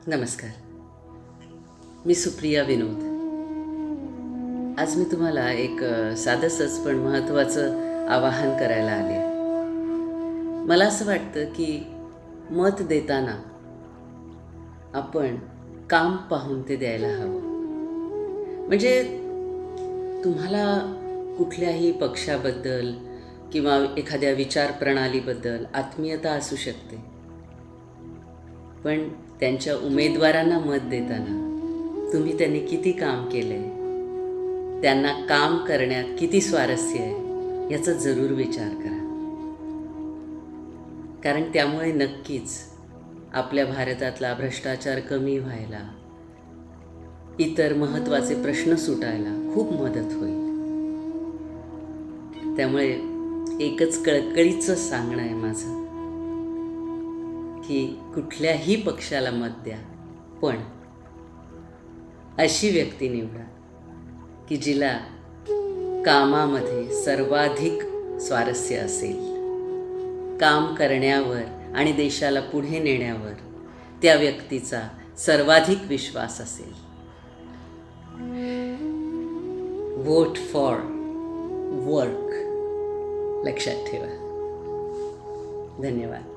नमस्कार. मी सुप्रिया विनोद. आज मी तुम्हाला एक साधंसच पण महत्त्वाचं आवाहन करायला आले. मला असं वाटतं की मत देताना आपण काम पाहून ते द्यायला हवं. म्हणजे तुम्हाला कुठल्याही पक्षाबद्दल किंवा एखाद्या विचारप्रणालीबद्दल आत्मीयता असू शकते, पण त्यांच्या उमेदवारांना मत देताना तुम्ही त्यांनी किती काम केलं आहे, त्यांना काम करण्यात किती स्वारस्य आहे याचा जरूर विचार करा. कारण त्यामुळे नक्कीच आपल्या भारतातला भ्रष्टाचार कमी व्हायला, इतर महत्त्वाचे प्रश्न सुटायला खूप मदत होईल. त्यामुळे एकच कळकळीचं सांगणं आहे माझं की कुठल्याही पक्षाला मत द्या, पण अशी व्यक्ती निवडा की जिला कामामध्ये सर्वाधिक स्वारस्य असेल. काम करण्यावर आणि देशाला पुढे नेण्यावर त्या व्यक्तीचा सर्वाधिक विश्वास असेल. वोट फॉर वर्क लक्षात ठेवा. धन्यवाद.